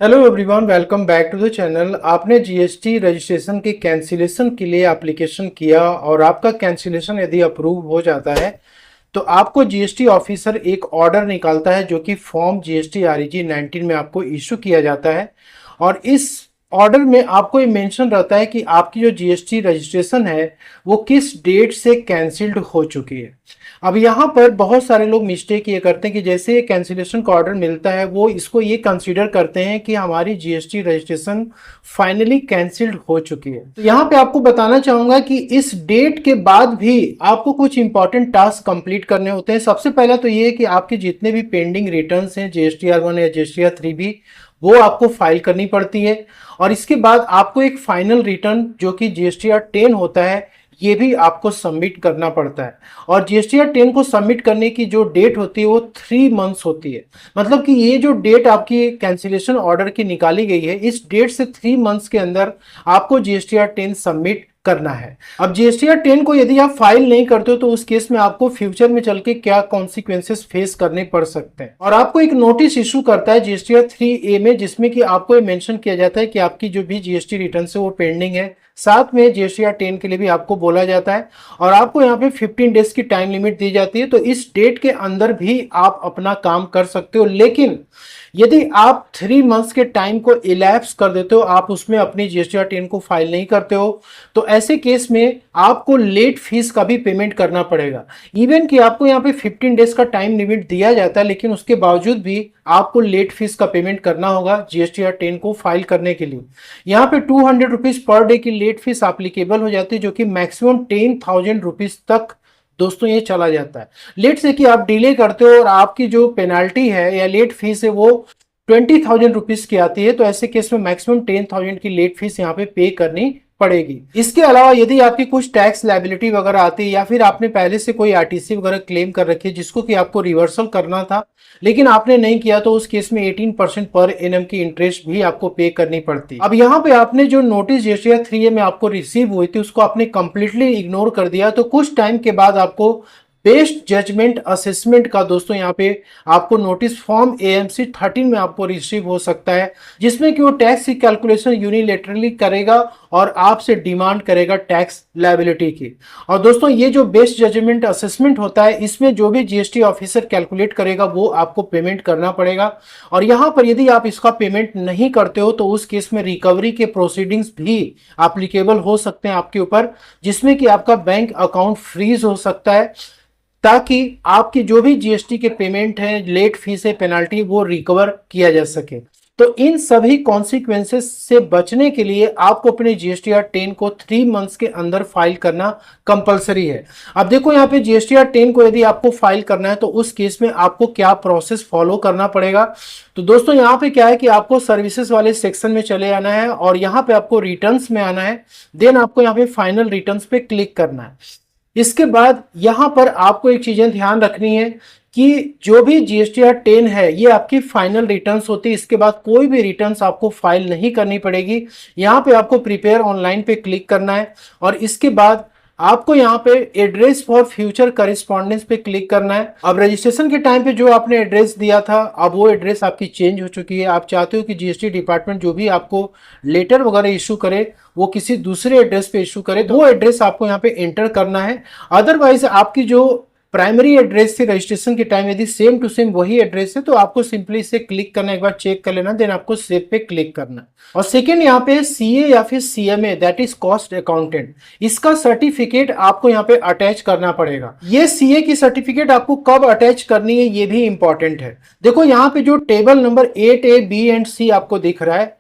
Hello everyone, welcome back to the channel. आपने GST registration के cancellation के लिए एप्लीकेशन किया और आपका कैंसिलेशन यदि अप्रूव हो जाता है तो आपको जीएसटी ऑफिसर एक ऑर्डर निकालता है जो कि फॉर्म जीएसटी आरईजी 19 में आपको इशू किया जाता है। और इस ऑर्डर में आपको ये मेंशन रहता है कि आपकी जो जीएसटी रजिस्ट्रेशन है वो किस डेट से कैंसिल्ड हो चुकी है। अब यहाँ पर बहुत सारे लोग मिस्टेक ये करते हैं कि जैसे कैंसिलेशन का ऑर्डर मिलता है वो इसको ये कंसीडर करते हैं कि हमारी जीएसटी रजिस्ट्रेशन फाइनली कैंसिल्ड हो चुकी है। तो यहाँ पे आपको बताना चाहूंगा कि इस डेट के बाद भी आपको कुछ इंपॉर्टेंट टास्क कंप्लीट करने होते हैं। सबसे पहला तो ये है कि आपके जितने भी पेंडिंग रिटर्न्स हैं जीएसटीआर 1 या जीएसटीआर 3 भी वो आपको फाइल करनी पड़ती है। और इसके बाद आपको एक फाइनल रिटर्न जो कि जीएसटीआर 10 होता है ये भी आपको सबमिट करना पड़ता है। और जीएसटीआर 10 को सबमिट करने की जो डेट होती है वो 3 मंथ्स होती है। मतलब कि ये जो डेट आपकी कैंसिलेशन ऑर्डर की निकाली गई है इस डेट से 3 मंथ्स के अंदर आपको जीएसटीआर 10 सबमिट करना है। अब जीएसटीआर 10 को यदि आप फाइल नहीं करते हो तो उस केस में आपको फ्यूचर में चल के क्या कॉन्सिक्वेंसेस फेस करने पड़ सकते हैं। और आपको एक नोटिस इशू करता है जीएसटीआर 3A में, जिसमें कि आपको ये मेंशन किया जाता है कि आपकी जो भी जीएसटी रिटर्न है वो पेंडिंग है। साथ में जीएसटीआर 10 के लिए भी आपको बोला जाता है और आपको यहाँ पे 15 डेज की टाइम लिमिट दी जाती है। तो इस डेट के अंदर भी आप अपना काम कर सकते हो। लेकिन यदि आप 3 मंथ्स के टाइम को इलैप्स कर देते हो, आप उसमें अपनी जीएसटीआर 10 को फाइल नहीं करते हो, तो ऐसे केस में आपको लेट फीस का भी पेमेंट करना पड़ेगा। इवन कि आपको यहाँ पे 15 डेज का टाइम लिमिट दिया जाता है लेकिन उसके बावजूद भी आपको लेट फीस का पेमेंट करना होगा जीएसटीआर 10 को फाइल करने के लिए। यहाँ पे 200 रुपीज पर डे की लेट फीस एप्लीकेबल हो जाती है जो कि मैक्सिमम 10,000 रुपीज तक दोस्तों ये चला जाता है। लेट से कि आप डिले करते हो और आपकी जो पेनाल्टी है या लेट फीस है वो 20,000 रुपीज की आती है, तो ऐसे केस में मैक्सिमम 10,000 की लेट फीस यहाँ पे पे करनी पड़ेगी। इसके अलावा यदि आपकी कुछ टैक्स लायबिलिटी वगैरह आती है या फिर आपने पहले से कोई आरटीसी वगैरह क्लेम कर रखी है जिसको कि आपको रिवर्सल करना था लेकिन आपने नहीं किया, तो उस केस में 18% पर एनम की इंटरेस्ट भी आपको पे करनी पड़ती है। अब यहाँ पे आपने जो नोटिस जीएसटीआर 3A में आपको रिसीव हुई थी उसको आपने कंप्लीटली इग्नोर कर दिया, तो कुछ टाइम के बाद आपको बेस्ट जजमेंट असेसमेंट का दोस्तों यहाँ पे आपको नोटिस फॉर्म AMC 13 में आपको रिसीव हो सकता है, जिसमें कि वो टैक्स की कैलकुलेशन यूनिलेटरली करेगा और आपसे डिमांड करेगा टैक्स लायबिलिटी की। और दोस्तों ये जो बेस्ट जजमेंट असेसमेंट होता है इसमें जो भी जीएसटी ऑफिसर कैलकुलेट करेगा वो आपको पेमेंट करना पड़ेगा। और यहाँ पर यदि आप इसका पेमेंट नहीं करते हो तो उस केस में रिकवरी के प्रोसीडिंग्स भी एप्लीकेबल हो सकते हैं आपके ऊपर, जिसमें कि आपका बैंक अकाउंट फ्रीज हो सकता है ताकि आपकी जो भी जीएसटी के पेमेंट है, लेट फीस है, पेनाल्टी, वो रिकवर किया जा सके। तो इन सभी कॉन्सिक्वेंसेस से बचने के लिए आपको अपने जीएसटीआर 10 को 3 मंथ्स के अंदर फाइल करना कंपलसरी है। अब देखो यहाँ पे जीएसटीआर 10 को यदि आपको फाइल करना है तो उस केस में आपको क्या प्रोसेस फॉलो करना पड़ेगा। तो दोस्तों यहाँ पे क्या है कि आपको सर्विसेज वाले सेक्शन में चले आना है और यहाँ पे आपको रिटर्न्स में आना है। देन आपको यहाँ पे फाइनल रिटर्न्स पे क्लिक करना है। इसके बाद यहां पर आपको एक चीजें ध्यान रखनी है कि जो भी जीएसटीआर 10 है ये आपकी फाइनल रिटर्न्स होती है। इसके बाद कोई भी रिटर्न्स आपको फाइल नहीं करनी पड़ेगी। यहां पे आपको प्रिपेयर ऑनलाइन पे क्लिक करना है और इसके बाद आपको यहाँ पे एड्रेस फॉर फ्यूचर करिस्पॉन्डेंस पे क्लिक करना है। अब रजिस्ट्रेशन के टाइम पे जो आपने एड्रेस दिया था अब वो एड्रेस आपकी चेंज हो चुकी है। आप चाहते हो कि जीएसटी डिपार्टमेंट जो भी आपको लेटर वगैरह इशू करे वो किसी दूसरे एड्रेस पे इशू करे, तो वो एड्रेस आपको यहाँ पे एंटर करना है। अदरवाइज आपकी जो प्राइमरी एड्रेस से रजिस्ट्रेशन के टाइम यदि सेम टू सेम वही एड्रेस है तो आपको सिंपली इसे क्लिक करना, एक बार चेक कर लेना, देन आपको सेव पे क्लिक करना। और सेकेंड यहाँ पे सीए या फिर CMA that is cost accountant, इसका सर्टिफिकेट आपको यहाँ पे अटैच करना पड़ेगा। ये सीए की सर्टिफिकेट आपको कब अटैच करनी है ये भी इंपॉर्टेंट है। देखो यहाँ पे जो table number 8A, B and C आपको दिख रहा है,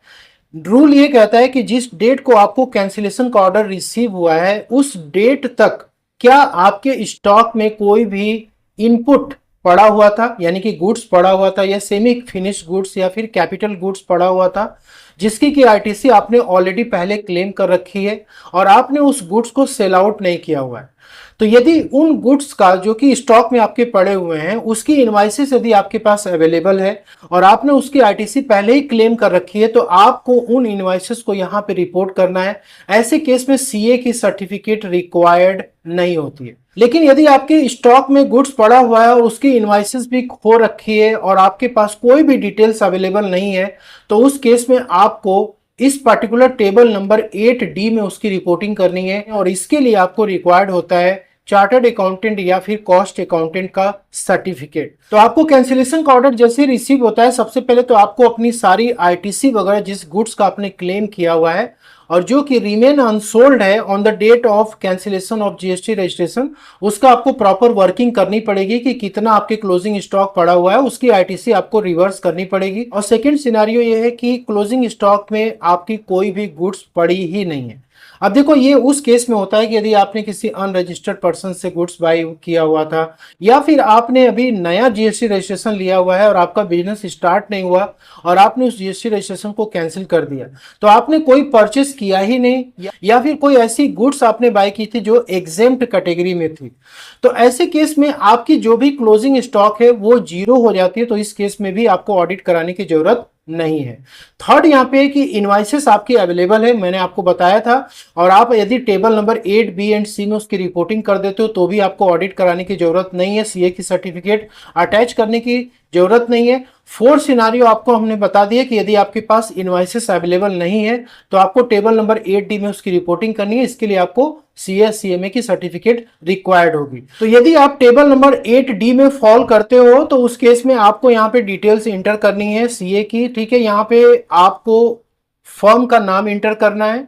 रूल ये कहता है कि जिस डेट को आपको कैंसिलेशन का ऑर्डर रिसीव हुआ है उस डेट तक क्या आपके स्टॉक में कोई भी इनपुट पड़ा हुआ था, यानी कि गुड्स पड़ा हुआ था या सेमी फिनिश गुड्स या फिर कैपिटल गुड्स पड़ा हुआ था जिसकी कि आरटीसी आपने ऑलरेडी पहले क्लेम कर रखी है और आपने उस गुड्स को सेल आउट नहीं किया हुआ है। तो यदि उन गुड्स का जो कि स्टॉक में आपके पड़े हुए हैं उसकी इनवाइसेस यदि आपके पास अवेलेबल है और आपने उसकी आईटीसी पहले ही क्लेम कर रखी है तो आपको उन इनवाइसेस को यहाँ पे रिपोर्ट करना है। ऐसे केस में सीए की सर्टिफिकेट रिक्वायर्ड नहीं होती है। लेकिन यदि आपके स्टॉक में गुड्स पड़ा हुआ है और उसकी इनवाइसेस भी खो रखी है और आपके पास कोई भी डिटेल्स अवेलेबल नहीं है तो उस केस में आपको इस पर्टिकुलर टेबल नंबर 8D में उसकी रिपोर्टिंग करनी है और इसके लिए आपको रिक्वायर्ड होता है चार्टर्ड अकाउंटेंट या फिर कॉस्ट अकाउंटेंट का सर्टिफिकेट। तो आपको कैंसिलेशन का ऑर्डर जैसे रिसीव होता है सबसे पहले तो आपको अपनी सारी आईटीसी वगैरह जिस गुड्स का आपने क्लेम किया हुआ है और जो कि रिमेन अनसोल्ड है on the date of cancellation of GST registration उसका आपको प्रॉपर वर्किंग करनी पड़ेगी कि कितना आपके क्लोजिंग स्टॉक पड़ा हुआ है उसकी आईटीसी आपको रिवर्स करनी पड़ेगी। और सेकंड सिनेरियो ये है कि क्लोजिंग स्टॉक में आपकी कोई भी गुड्स पड़ी ही नहीं है। अब देखो ये उस केस में होता है कि यदि आपने किसी अनरजिस्टर्ड पर्सन से गुड्स बाय किया हुआ था या फिर आपने अभी नया जीएसटी रजिस्ट्रेशन लिया हुआ है और आपका बिजनेस स्टार्ट नहीं हुआ और आपने उस जीएसटी रजिस्ट्रेशन को कैंसिल कर दिया तो आपने कोई परचेस किया ही नहीं या फिर कोई ऐसी गुड्स आपने बाय की थी जो एग्जेम्प्ट कैटेगरी में थी तो ऐसे केस में आपकी जो भी क्लोजिंग स्टॉक है वो जीरो हो जाती है। तो इस केस में भी आपको ऑडिट कराने की जरूरत नहीं है। थर्ड यहाँ पे कि इनवाइसेस आपकी अवेलेबल है मैंने आपको बताया था और आप यदि table number 8B and C में उसकी रिपोर्टिंग कर देते हो तो भी आपको ऑडिट कराने की जरूरत नहीं है, सीए की सर्टिफिकेट अटैच करने की जरूरत नहीं है। फोर्थ सिनारियो आपको हमने बता दिया कि यदि आपके पास इनवाइसेस अवेलेबल नहीं है तो आपको टेबल नंबर 8D में उसकी रिपोर्टिंग करनी है। इसके लिए आपको CA/CMA की सर्टिफिकेट रिक्वायर्ड होगी। तो यदि आप टेबल नंबर 8D में फॉल करते हो तो उस केस में आपको यहाँ पे डिटेल्स इंटर करनी है सीए की, ठीक है। यहाँ पे आपको फर्म का नाम इंटर करना है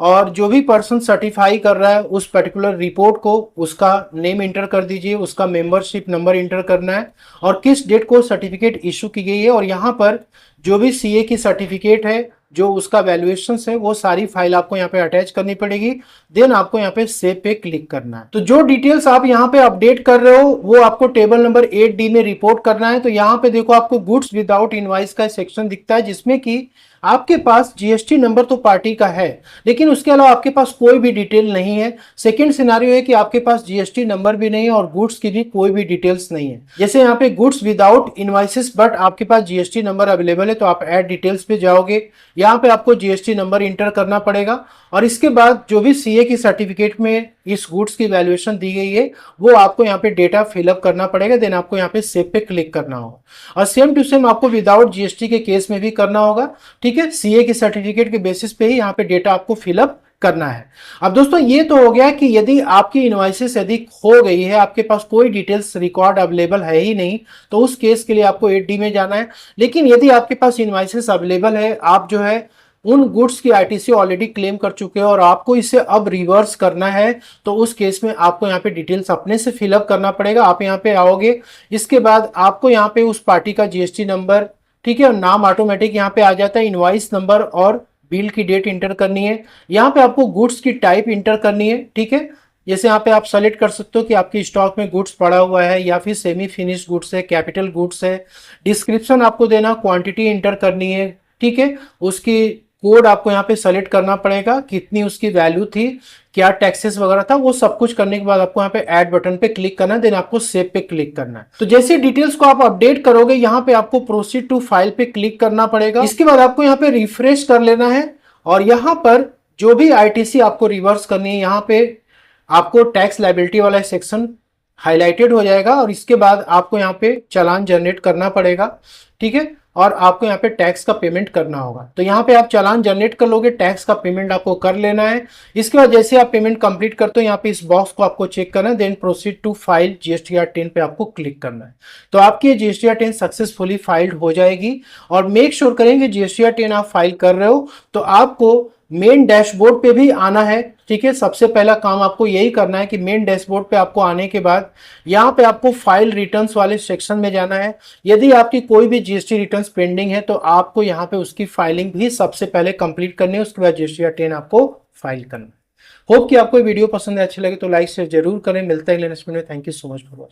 और जो भी पर्सन सर्टिफाई कर रहा है उस पर्टिकुलर रिपोर्ट को उसका नेम इंटर कर दीजिए, उसका मेंबरशिप नंबर इंटर करना है और किस डेट को सर्टिफिकेट इशू की गई है और यहाँ पर जो भी सीए की सर्टिफिकेट है जो उसका वैल्यूएशन है वो सारी फाइल आपको यहाँ पे अटैच करनी पड़ेगी। देन आपको यहाँ पे सेव पे क्लिक करना है। तो जो डिटेल्स आप यहाँ पे अपडेट कर रहे हो वो आपको टेबल नंबर 8D में रिपोर्ट करना है। तो यहाँ पे देखो आपको गुड्स विदाउट इनवाइस का सेक्शन दिखता है जिसमें कि आपके पास जीएसटी नंबर तो पार्टी का है लेकिन उसके अलावा आपके पास कोई भी डिटेल नहीं है। सेकंड सिनेरियो है कि आपके पास जीएसटी नंबर भी नहीं है और गुड्स की भी कोई भी डिटेल्स नहीं है। जैसे यहाँ पे गुड्स विदाउट इनवाइसेस बट आपके पास जीएसटी नंबर अवेलेबल है तो आप ऐड डिटेल्स पे जाओगे, यहाँ पे आपको जीएसटी नंबर इंटर करना पड़ेगा और इसके बाद जो भी सीए की सर्टिफिकेट में इस गुड्स की वैल्यूएशन दी गई है वो आपको यहाँ पे डेटा फिलअप करना पड़ेगा। देन आपको यहाँ पे सेव पे क्लिक करना होगा और सेम टू सेम आपको विदाउट जीएसटी के केस में भी करना होगा, ठीक है। सीए की सर्टिफिकेट के बेसिस पे ही यहाँ पे डेटा आपको फिलअप करना है। अब दोस्तों ये तो हो गया कि यदि आपकी इनवॉइसेस यदि खो गई है, आपके पास कोई डिटेल्स रिकॉर्ड अवेलेबल है ही नहीं तो उस केस के लिए आपको 8D में जाना है। लेकिन यदि आपके पास इनवॉइसेस अवेलेबल है, आप जो है उन गुड्स की आईटीसी ऑलरेडी क्लेम कर चुके हैं और आपको इसे अब रिवर्स करना है तो उस केस में आपको यहाँ पे डिटेल्स अपने से फिलअप करना पड़ेगा। आप यहाँ पे आओगे, इसके बाद आपको यहाँ पे उस पार्टी का जीएसटी नंबर, ठीक है, और नाम ऑटोमेटिक यहाँ पे आ जाता है, इनवॉइस नंबर और बिल की डेट इंटर करनी है। यहाँ पे आपको गुड्स की टाइप इंटर करनी है, ठीक है। जैसे यहाँ पे आप सेलेक्ट कर सकते हो कि आपकी स्टॉक में गुड्स पड़ा हुआ है या फिर सेमी फिनिश्ड गुड्स है, कैपिटल गुड्स है। डिस्क्रिप्शन आपको देना, क्वांटिटी इंटर करनी है, ठीक है। उसकी कोड आपको यहाँ पे सेलेक्ट करना पड़ेगा, कितनी उसकी वैल्यू थी, क्या टैक्सेस वगैरह था, वो सब कुछ करने के बाद आपको यहाँ पे ऐड बटन पे क्लिक करना है। देन आपको सेव पे क्लिक करना है। तो जैसे डिटेल्स को आप अपडेट करोगे यहाँ पे आपको प्रोसीड टू फाइल पे क्लिक करना पड़ेगा। इसके बाद आपको यहाँ पे रिफ्रेश कर लेना है और यहाँ पर जो भी आईटीसी आपको रिवर्स करनी है यहाँ पे आपको टैक्स लायबिलिटी वाला सेक्शन हाईलाइटेड हो जाएगा और इसके बाद आपको यहाँ पे चालान जनरेट करना पड़ेगा, ठीक है, और आपको यहाँ पे टैक्स का पेमेंट करना होगा। तो यहाँ पे आप चालान जनरेट कर लोगे, टैक्स का पेमेंट आपको कर लेना है। इसके बाद जैसे आप पेमेंट कंप्लीट करते हो यहाँ पे इस बॉक्स को आपको चेक करना है, then proceed to file GSTR 10 पे आपको क्लिक करना है। तो आपकी जीएसटीआर 10 सक्सेसफुली फाइल्ड हो जाएगी। और मेक श्योर करेंगे जीएसटीआर 10 आप फाइल कर रहे हो तो आपको मेन डैशबोर्ड पे भी आना है, ठीक है। सबसे पहला काम आपको यही करना है कि मेन डैशबोर्ड पे आपको आने के बाद यहाँ पे आपको फाइल रिटर्न्स वाले सेक्शन में जाना है। यदि आपकी कोई भी जीएसटी रिटर्न्स पेंडिंग है तो आपको यहाँ पे उसकी फाइलिंग भी सबसे पहले कंप्लीट करनी है, उसके बाद जीएसटीआर 10 आपको फाइल करना है। होप कि आपको वीडियो पसंद है, अच्छी लगे तो लाइक शेयर जरूर करें। मिलते हैं नेक्स्ट वीडियो में। Thank you so much for watching.